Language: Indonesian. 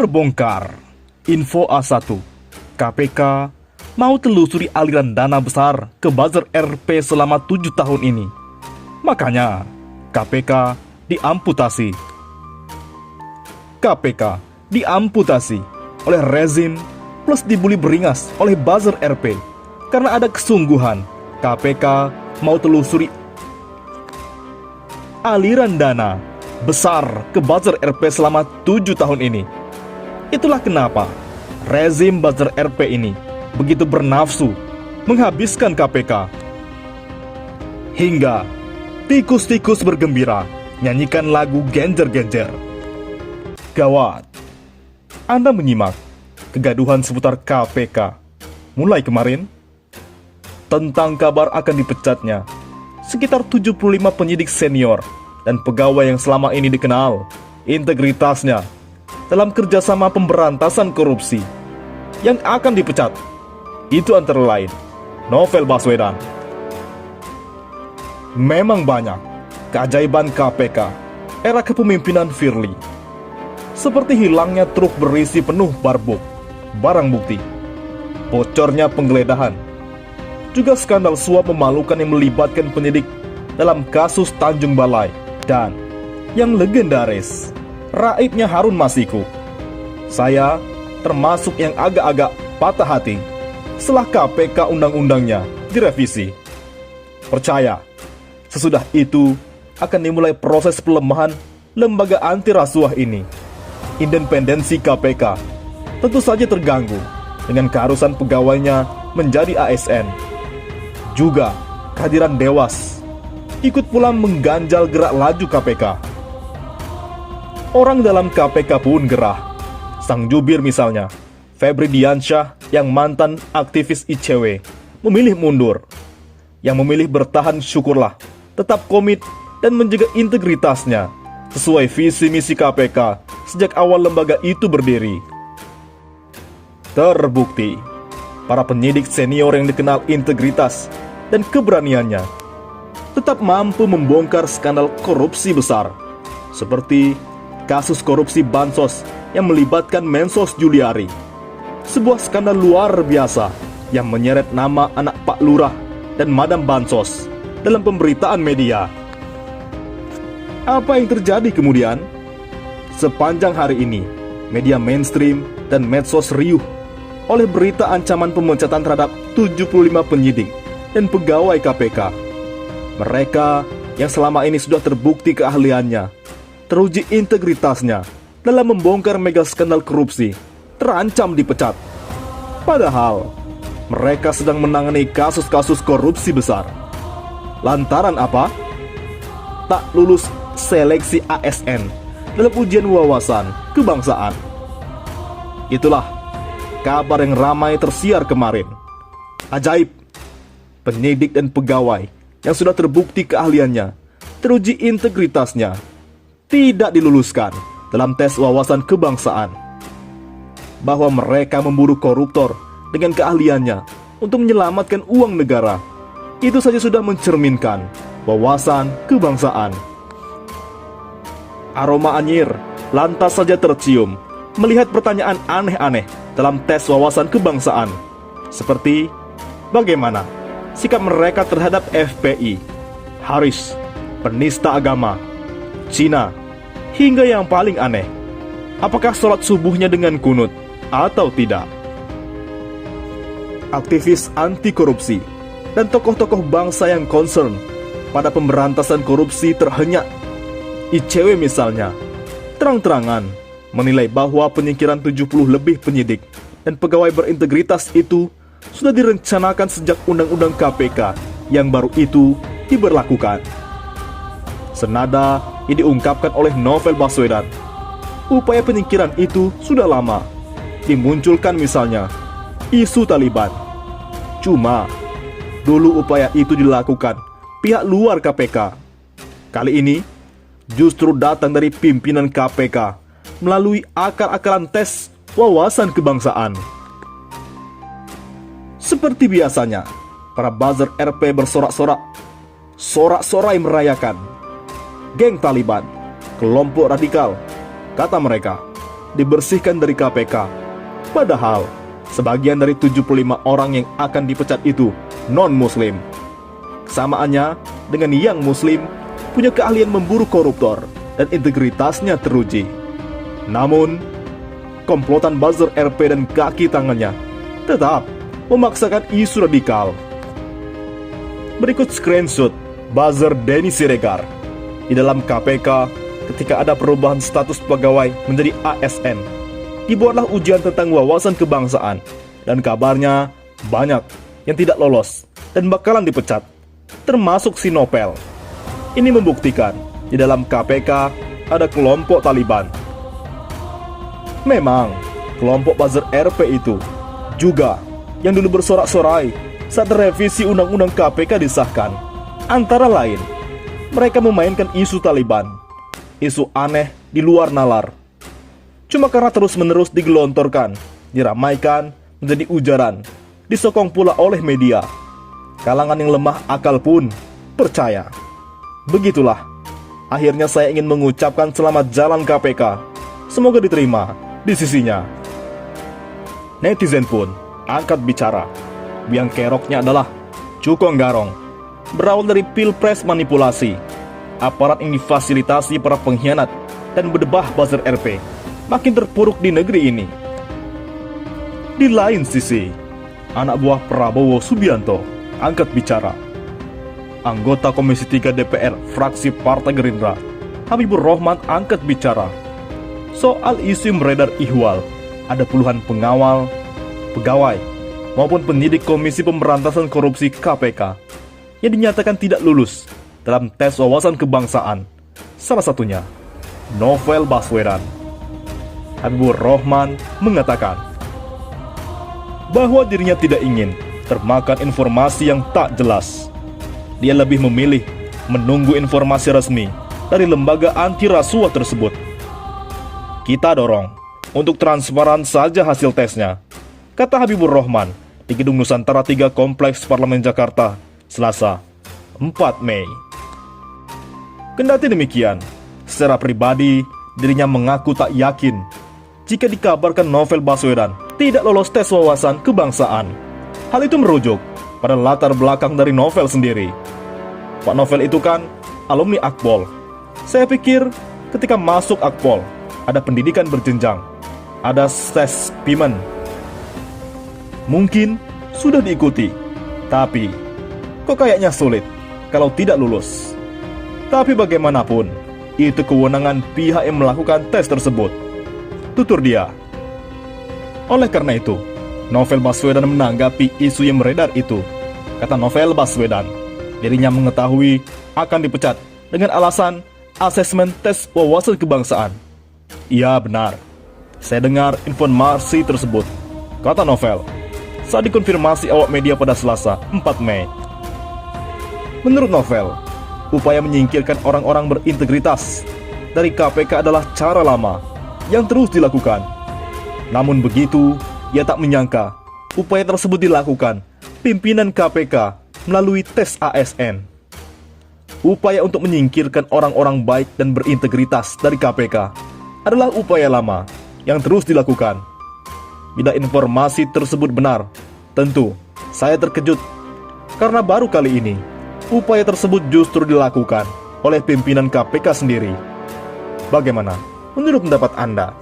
Terbongkar. Info A1. KPK mau telusuri aliran dana besar ke buzzer RP selama 7 tahun ini. Makanya KPK diamputasi. KPK diamputasi oleh rezim plus dibully beringas oleh buzzer RP karena ada kesungguhan KPK mau telusuri aliran dana besar ke buzzer RP selama 7 tahun ini. Itulah kenapa rezim buzzer RP ini begitu bernafsu menghabiskan KPK. Hingga tikus-tikus bergembira nyanyikan lagu genjer-genjer. Gawat, Anda menyimak kegaduhan seputar KPK mulai kemarin tentang kabar akan dipecatnya sekitar 75 penyidik senior dan pegawai yang selama ini dikenal integritasnya dalam kerjasama pemberantasan korupsi yang akan dipecat. Itu antara lain Novel Baswedan. Memang banyak keajaiban KPK era kepemimpinan Firly, seperti hilangnya truk berisi penuh barbuk, barang bukti, bocornya penggeledahan, juga skandal suap memalukan yang melibatkan penyidik dalam kasus Tanjung Balai, dan yang legendaris, raibnya Harun Masiku. Saya termasuk yang agak-agak patah hati setelah KPK undang-undangnya direvisi. Percaya, sesudah itu akan dimulai proses pelemahan lembaga anti rasuah ini. Independensi KPK tentu saja terganggu dengan keharusan pegawainya menjadi ASN. Juga kehadiran Dewas ikut pula mengganjal gerak laju KPK. Orang dalam KPK pun gerah. Sang jubir misalnya, Febri Diansyah yang mantan aktivis ICW, memilih mundur. Yang memilih bertahan syukurlah, tetap komit dan menjaga integritasnya sesuai visi misi KPK sejak awal lembaga itu berdiri. Terbukti, para penyidik senior yang dikenal integritas dan keberaniannya tetap mampu membongkar skandal korupsi besar seperti kasus korupsi Bansos yang melibatkan Mensos Juliari, sebuah skandal luar biasa yang menyeret nama anak Pak Lurah dan Madam Bansos dalam pemberitaan media. Apa yang terjadi kemudian? Sepanjang hari ini, media mainstream dan medsos riuh oleh berita ancaman pemecatan terhadap 75 penyidik dan pegawai KPK. Mereka yang selama ini sudah terbukti keahliannya, teruji integritasnya dalam membongkar mega skandal korupsi, terancam dipecat. Padahal mereka sedang menangani kasus-kasus korupsi besar. Lantaran apa? Tak lulus seleksi ASN dalam ujian wawasan kebangsaan. Itulah kabar yang ramai tersiar kemarin. Ajaib, penyidik dan pegawai yang sudah terbukti keahliannya, teruji integritasnya, tidak diluluskan dalam tes wawasan kebangsaan. Bahwa mereka memburu koruptor dengan keahliannya untuk menyelamatkan uang negara, itu saja sudah mencerminkan wawasan kebangsaan. Aroma anyir lantas saja tercium melihat pertanyaan aneh-aneh dalam tes wawasan kebangsaan, seperti bagaimana sikap mereka terhadap FPI, Haris, penista agama, Cina, hingga yang paling aneh, apakah sholat subuhnya dengan kunut atau tidak. Aktivis anti korupsi dan tokoh-tokoh bangsa yang concern pada pemberantasan korupsi terhenyak. ICW misalnya, terang-terangan menilai bahwa penyingkiran 70 lebih penyidik dan pegawai berintegritas itu sudah direncanakan sejak Undang-Undang KPK yang baru itu diberlakukan. Senada yang diungkapkan oleh Novel Baswedan, upaya penyingkiran itu sudah lama dimunculkan, misalnya isu Taliban. Cuma dulu upaya itu dilakukan pihak luar KPK. Kali ini justru datang dari pimpinan KPK melalui akal-akalan tes wawasan kebangsaan. Seperti biasanya, para buzzer RP bersorak-sorak, sorak-sorai merayakan. Geng Taliban, kelompok radikal, kata mereka. dibersihkan dari KPK. Padahal, sebagian dari 75 orang yang akan dipecat itu non-muslim. Kesamaannya dengan yang muslim punya keahlian memburu koruptor dan integritasnya teruji. Namun, komplotan buzzer RP dan kaki tangannya tetap memaksakan isu radikal. Berikut screenshot buzzer Denny Siregar di dalam KPK ketika ada perubahan status pegawai menjadi ASN. Dibuatlah ujian tentang wawasan kebangsaan dan kabarnya banyak yang tidak lolos dan bakalan dipecat, termasuk si Novel. Ini membuktikan di dalam KPK ada kelompok Taliban. Memang, kelompok buzzer RP itu juga yang dulu bersorak-sorai saat revisi Undang-Undang KPK disahkan. Antara lain, mereka memainkan isu Taliban, isu aneh di luar nalar. Cuma karena terus-menerus digelontorkan, diramaikan, menjadi ujaran, disokong pula oleh media. Kalangan yang lemah akal pun percaya. Begitulah, akhirnya saya ingin mengucapkan selamat jalan KPK. Semoga diterima di sisinya. Netizen pun angkat bicara. Biang keroknya adalah Cukong Garong. Berawal dari pilpres manipulasi, aparat yang difasilitasi para pengkhianat dan berdebah buzzer RP makin terpuruk di negeri ini. Di lain sisi, anak buah Prabowo Subianto angkat bicara. Anggota Komisi 3 DPR fraksi Partai Gerindra, Habibur Rahman angkat bicara. Soal isu beredar ihwal, ada puluhan pengawal, pegawai, maupun penyidik Komisi Pemberantasan Korupsi KPK yang dinyatakan tidak lulus dalam tes wawasan kebangsaan. Salah satunya, Novel Baswedan. Habibur Rahman mengatakan bahwa dirinya tidak ingin termakan informasi yang tak jelas. Dia lebih memilih menunggu informasi resmi dari lembaga anti rasuah tersebut. Kita dorong untuk transparan saja hasil tesnya, kata Habibur Rahman di Gedung Nusantara 3 Kompleks Parlemen Jakarta, Selasa, 4 Mei. Kendati demikian, secara pribadi dirinya mengaku tak yakin jika dikabarkan Novel Baswedan tidak lolos tes wawasan kebangsaan. Hal itu merujuk pada latar belakang dari Novel sendiri. Pak Novel itu kan alumni Akpol. Saya pikir ketika masuk Akpol ada pendidikan berjenjang, ada tes pimen. Mungkin sudah diikuti, tapi kok kayaknya sulit kalau tidak lulus. Tapi bagaimanapun, itu kewenangan pihak yang melakukan tes tersebut, tutur dia. Oleh karena itu, Novel Baswedan menanggapi isu yang beredar itu. Kata Novel Baswedan, dirinya mengetahui akan dipecat dengan alasan asesmen tes wawasan kebangsaan. Iya benar, saya dengar informasi tersebut, kata Novel saat dikonfirmasi awak media pada Selasa 4 Mei. Menurut Novel, upaya menyingkirkan orang-orang berintegritas dari KPK adalah cara lama yang terus dilakukan. Namun begitu, ia tak menyangka upaya tersebut dilakukan pimpinan KPK melalui tes ASN. Upaya untuk menyingkirkan orang-orang baik dan berintegritas dari KPK adalah upaya lama yang terus dilakukan. Bila informasi tersebut benar, tentu saya terkejut karena baru kali ini upaya tersebut justru dilakukan oleh pimpinan KPK sendiri. Bagaimana menurut pendapat Anda?